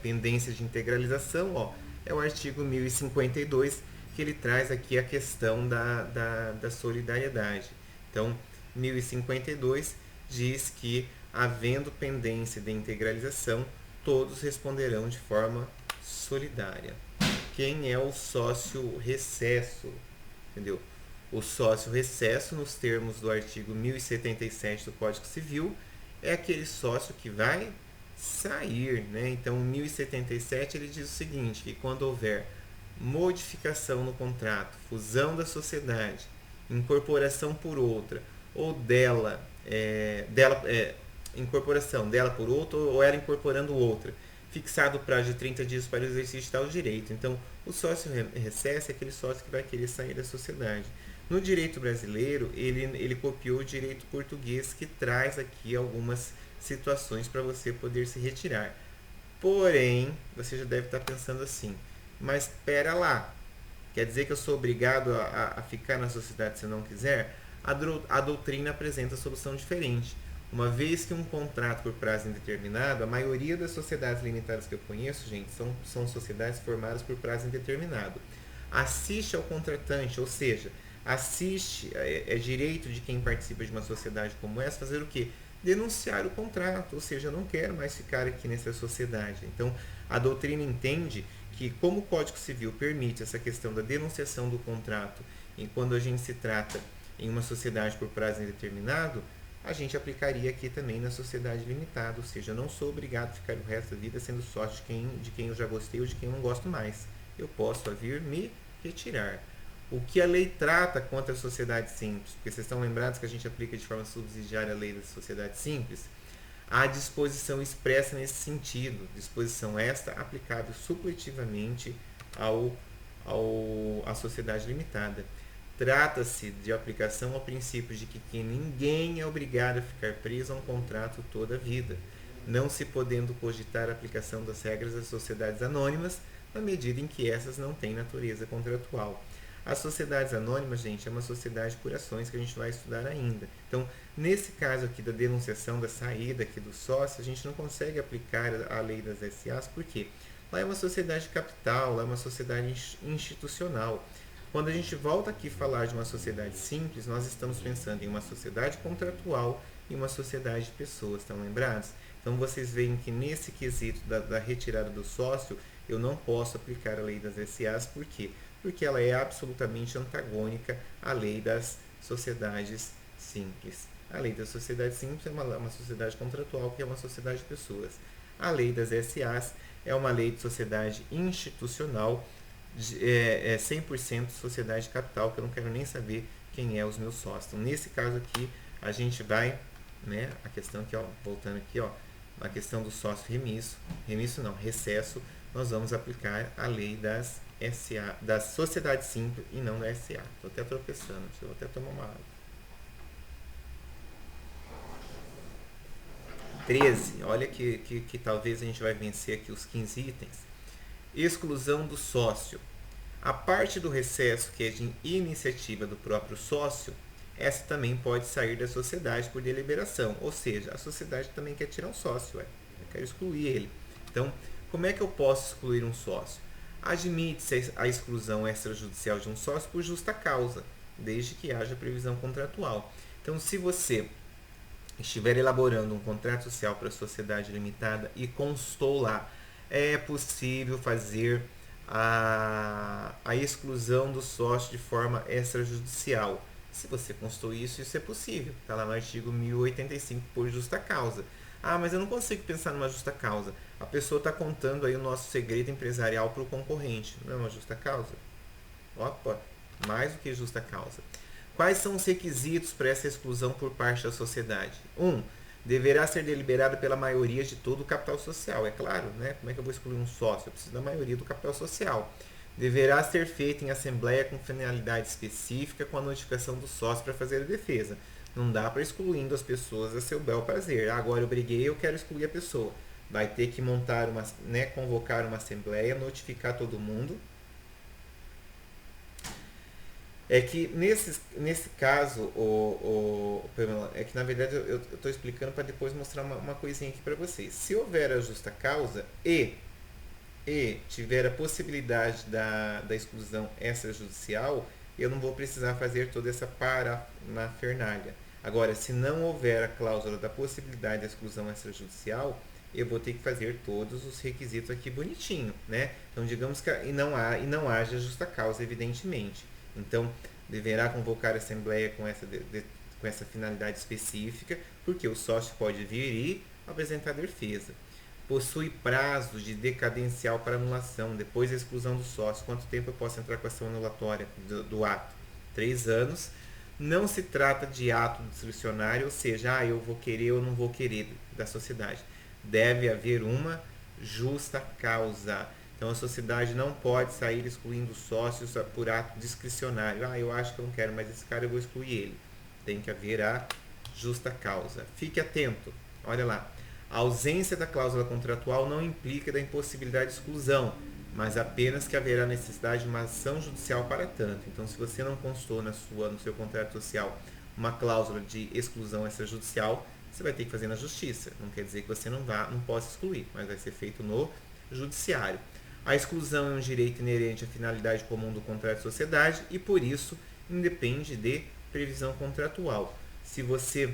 pendência de integralização, é o artigo 1052, que ele traz aqui a questão da solidariedade. Então, 1052 diz que, havendo pendência de integralização, todos responderão de forma solidária. Quem é o sócio recesso? Entendeu? O sócio recesso, nos termos do artigo 1077 do Código Civil, é aquele sócio que vai sair, né? Então, o 1077 ele diz o seguinte, que quando houver modificação no contrato, fusão da sociedade, incorporação por outra, ou incorporação dela por outra, ou ela incorporando outra, fixado o prazo de 30 dias para o exercício de tal direito. Então, o sócio recesso é aquele sócio que vai querer sair da sociedade. No direito brasileiro, ele copiou o direito português, que traz aqui algumas situações para você poder se retirar. Porém, você já deve estar pensando assim, mas espera lá, quer dizer que eu sou obrigado a ficar na sociedade se eu não quiser? A doutrina apresenta solução diferente. Uma vez que um contrato por prazo indeterminado, a maioria das sociedades limitadas que eu conheço, gente, são sociedades formadas por prazo indeterminado. Assiste ao contratante, ou seja, é direito de quem participa de uma sociedade como essa fazer o quê? Denunciar o contrato, ou seja, eu não quero mais ficar aqui nessa sociedade. Então, a doutrina entende que, como o Código Civil permite essa questão da denunciação do contrato, e quando a gente se trata em uma sociedade por prazo indeterminado, a gente aplicaria aqui também na sociedade limitada, ou seja, eu não sou obrigado a ficar o resto da vida sendo sócio de quem eu já gostei ou de quem eu não gosto mais. Eu posso vir me retirar. O que a lei trata contra a sociedade simples, porque vocês estão lembrados que a gente aplica de forma subsidiária a lei da sociedade simples? Há disposição expressa nesse sentido, disposição esta aplicável supletivamente à sociedade limitada. Trata-se de aplicação ao princípio de que ninguém é obrigado a ficar preso a um contrato toda a vida, não se podendo cogitar a aplicação das regras das sociedades anônimas, na medida em que essas não têm natureza contratual. As sociedades anônimas, gente, é uma sociedade por ações que a gente vai estudar ainda. Então, nesse caso aqui da denunciação da saída aqui do sócio, a gente não consegue aplicar a lei das SAs, por quê? Lá é uma sociedade de capital, lá é uma sociedade institucional. Quando a gente volta aqui a falar de uma sociedade simples, nós estamos pensando em uma sociedade contratual e uma sociedade de pessoas, estão lembrados? Então vocês veem que nesse quesito da retirada do sócio, eu não posso aplicar a lei das SAs, por quê? Porque ela é absolutamente antagônica à lei das sociedades simples. A lei das sociedades simples é uma sociedade contratual, que é uma sociedade de pessoas. A lei das SAs é uma lei de sociedade institucional, 100% sociedade de capital, que eu não quero nem saber quem é os meus sócios. Então, nesse caso aqui, a gente vai, né, a questão aqui, ó, voltando aqui, ó, a questão do sócio recesso, nós vamos aplicar a lei das SA, da sociedade simples e não da SA. Estou até tropeçando, vou até tomar uma água. 13, olha que talvez a gente vai vencer aqui os 15 itens. Exclusão do sócio. A parte do recesso que é de iniciativa do próprio sócio, essa também pode sair da sociedade por deliberação. Ou seja, a sociedade também quer tirar um sócio, eu quero excluir ele. Então, como é que eu posso excluir um sócio? Admite-se a exclusão extrajudicial de um sócio por justa causa, desde que haja previsão contratual. Então, se você estiver elaborando um contrato social para a sociedade limitada e constou lá, é possível fazer a exclusão do sócio de forma extrajudicial. Se você constou isso é possível. Está lá no artigo 1085, por justa causa. Ah, mas eu não consigo pensar numa justa causa. A pessoa está contando aí o nosso segredo empresarial para o concorrente. Não é uma justa causa? Opa, mais do que justa causa. Quais são os requisitos para essa exclusão por parte da sociedade? 1. Deverá ser deliberado pela maioria de todo o capital social. É claro, né? Como é que eu vou excluir um sócio? Eu preciso da maioria do capital social. Deverá ser feita em assembleia com finalidade específica, com a notificação do sócio para fazer a defesa. Não dá para excluindo as pessoas a seu bel prazer. Agora eu briguei, eu quero excluir a pessoa. Vai ter que montar convocar uma assembleia, notificar todo mundo. É que nesse caso, é que na verdade eu estou explicando para depois mostrar uma coisinha aqui para vocês. Se houver a justa causa e tiver a possibilidade da exclusão extrajudicial, eu não vou precisar fazer toda essa parafernália. Agora, se não houver a cláusula da possibilidade da exclusão extrajudicial, eu vou ter que fazer todos os requisitos aqui bonitinho, né? Então, digamos que não haja justa causa, evidentemente. Então, deverá convocar a assembleia com essa finalidade específica, porque o sócio pode vir e apresentar defesa. possui prazo de decadencial para anulação, depois da exclusão do sócio. Quanto tempo eu posso entrar com a ação anulatória do ato? 3 anos. Não se trata de ato discricionário, ou seja, eu vou querer ou não vou querer da sociedade. Deve haver uma justa causa. Então a sociedade não pode sair excluindo sócios por ato discricionário. Eu acho que eu não quero mais esse cara, eu vou excluir ele. Tem que haver a justa causa. Fique atento. Olha lá. A ausência da cláusula contratual não implica da impossibilidade de exclusão, mas apenas que haverá necessidade de uma ação judicial para tanto. Então, se você não constou no seu contrato social uma cláusula de exclusão extrajudicial, você vai ter que fazer na justiça. Não quer dizer que você não possa excluir, mas vai ser feito no judiciário. A exclusão é um direito inerente à finalidade comum do contrato de sociedade e, por isso, independe de previsão contratual. Se você,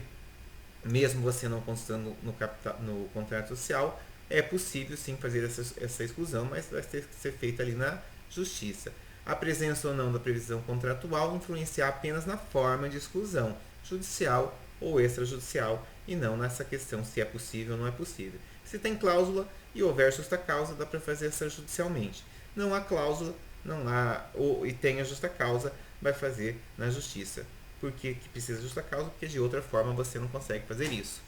mesmo você não constando no contrato social, é possível sim fazer essa exclusão, mas vai ter que ser feita ali na justiça. A presença ou não da previsão contratual influenciar apenas na forma de exclusão, judicial ou extrajudicial, e não nessa questão se é possível ou não é possível. Se tem cláusula e houver justa causa, dá para fazer extrajudicialmente. Não há cláusula, e tem a justa causa, vai fazer na justiça. Por que precisa de justa causa? Porque de outra forma você não consegue fazer isso.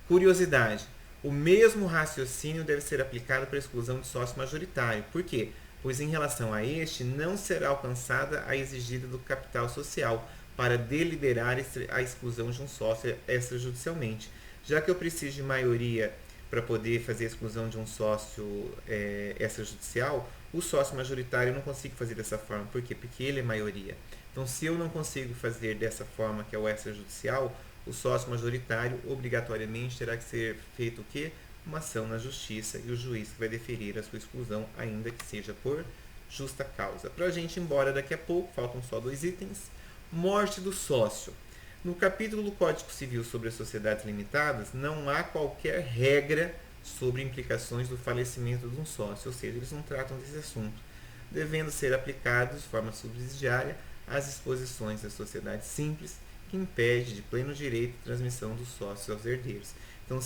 Curiosidade. O mesmo raciocínio deve ser aplicado para a exclusão de sócio majoritário. Por quê? Pois em relação a este, não será alcançada a exigida do capital social para deliberar a exclusão de um sócio extrajudicialmente. Já que eu preciso de maioria para poder fazer a exclusão de um sócio extrajudicial, o sócio majoritário eu não consigo fazer dessa forma. Por quê? Porque ele é maioria. Então, se eu não consigo fazer dessa forma, que é o extrajudicial, o sócio majoritário obrigatoriamente terá que ser feito o quê? Uma ação na justiça e o juiz vai deferir a sua exclusão, ainda que seja por justa causa. Para a gente ir embora daqui a pouco, faltam só 2 itens. Morte do sócio. No capítulo do Código Civil sobre as sociedades limitadas, não há qualquer regra sobre implicações do falecimento de um sócio, ou seja, eles não tratam desse assunto, devendo ser aplicados de forma subsidiária às disposições da sociedade simples, que impede de pleno direito de transmissão dos sócios aos herdeiros. Então,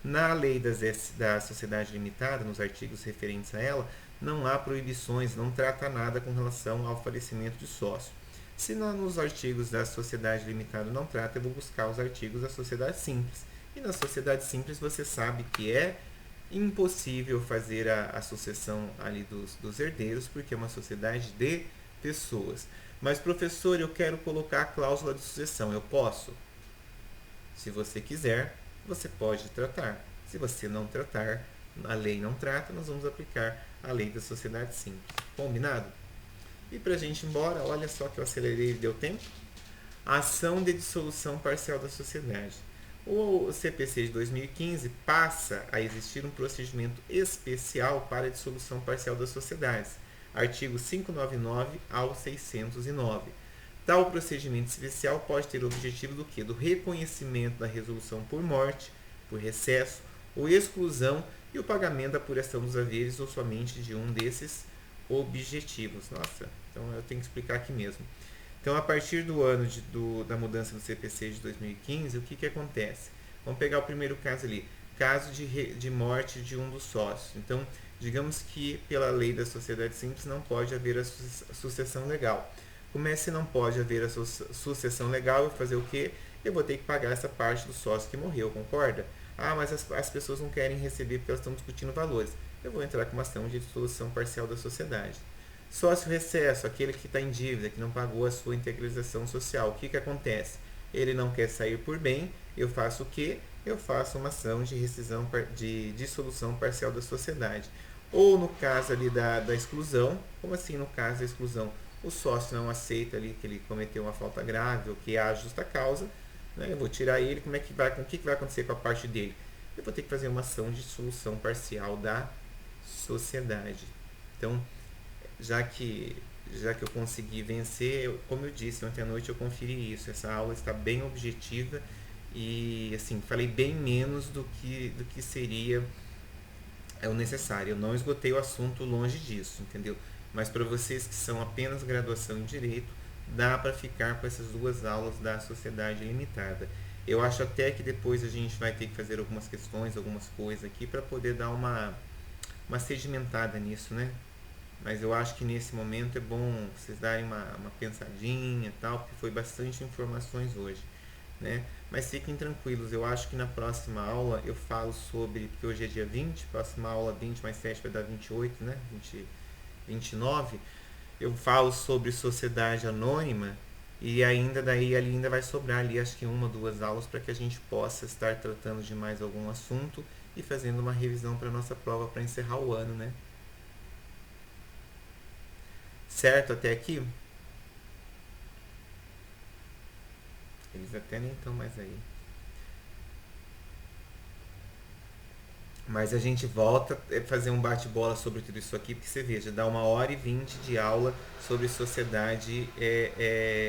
na lei da sociedade limitada, nos artigos referentes a ela, não há proibições, não trata nada com relação ao falecimento de sócio. Se nos artigos da sociedade limitada não trata, eu vou buscar os artigos da sociedade simples. E na sociedade simples você sabe que é impossível fazer a sucessão ali dos herdeiros, porque é uma sociedade de pessoas. Mas, professor, eu quero colocar a cláusula de sucessão. Eu posso? Se você quiser, você pode tratar. Se você não tratar, a lei não trata, nós vamos aplicar a lei da sociedade simples. Combinado? E para a gente ir embora, olha só que eu acelerei e deu tempo. A ação de dissolução parcial da sociedade. O CPC de 2015 passa a existir um procedimento especial para a dissolução parcial das sociedades. Artigos 599 ao 609. Tal procedimento especial pode ter o objetivo do quê? Do reconhecimento da resolução por morte, por recesso ou exclusão e o pagamento da apuração dos haveres ou somente de um desses objetivos. Nossa, então eu tenho que explicar aqui mesmo. Então, a partir do ano da mudança do CPC de 2015, o que acontece? Vamos pegar o primeiro caso ali. Caso de morte de um dos sócios. Então, digamos que pela lei da sociedade simples não pode haver a sucessão legal. Como é que não pode haver a sucessão legal? Eu vou fazer o quê? Eu vou ter que pagar essa parte do sócio que morreu, concorda? Mas as pessoas não querem receber porque elas estão discutindo valores. Eu vou entrar com uma ação de dissolução parcial da sociedade. Sócio recesso, aquele que está em dívida, que não pagou a sua integralização social. O que acontece? Ele não quer sair por bem, eu faço o quê? Eu faço uma ação de rescisão, de dissolução parcial da sociedade. Ou no caso ali da exclusão, como assim no caso da exclusão? O sócio não aceita ali que ele cometeu uma falta grave ou que há justa causa, né? Eu vou tirar ele, o que vai acontecer com a parte dele? Eu vou ter que fazer uma ação de dissolução parcial da sociedade. Então, já que eu consegui vencer, como eu disse ontem à noite, eu conferi isso. Essa aula está bem objetiva e assim, falei bem menos do que seria o necessário. Eu não esgotei o assunto longe disso, entendeu? Mas para vocês que são apenas graduação em Direito, dá para ficar com essas 2 aulas da sociedade limitada. Eu acho até que depois a gente vai ter que fazer algumas questões, algumas coisas aqui para poder dar uma sedimentada nisso, né? Mas eu acho que nesse momento é bom vocês darem uma pensadinha e tal, porque foi bastante informações hoje, né? Mas fiquem tranquilos, eu acho que na próxima aula eu falo sobre, porque hoje é dia 20, próxima aula 20 mais 7 vai dar 28, né? 29. Eu falo sobre sociedade anônima e ainda daí ali ainda vai sobrar ali acho que uma, duas aulas para que a gente possa estar tratando de mais algum assunto e fazendo uma revisão para nossa prova para encerrar o ano, né? Certo até aqui? Eles até nem estão mais aí. Mas a gente volta a fazer um bate-bola sobre tudo isso aqui, porque você veja, dá 1h20 de aula sobre sociedade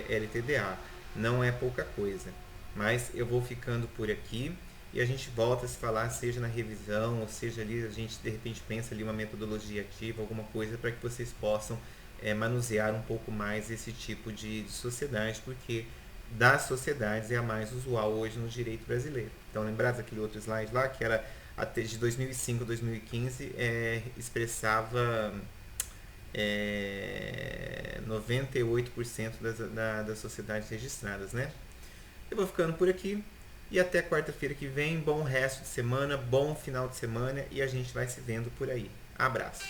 LTDA. Não é pouca coisa. Mas eu vou ficando por aqui e a gente volta a se falar, seja na revisão, ou seja ali, a gente de repente pensa ali uma metodologia ativa, alguma coisa para que vocês possam manusear um pouco mais esse tipo de sociedade, porque das sociedades é a mais usual hoje no direito brasileiro. Então, lembrasse daquele outro slide lá, que era até de 2005 a 2015, expressava 98% das sociedades registradas, né? Eu vou ficando por aqui e até quarta-feira que vem. Bom resto de semana, bom final de semana e a gente vai se vendo por aí. Abraço!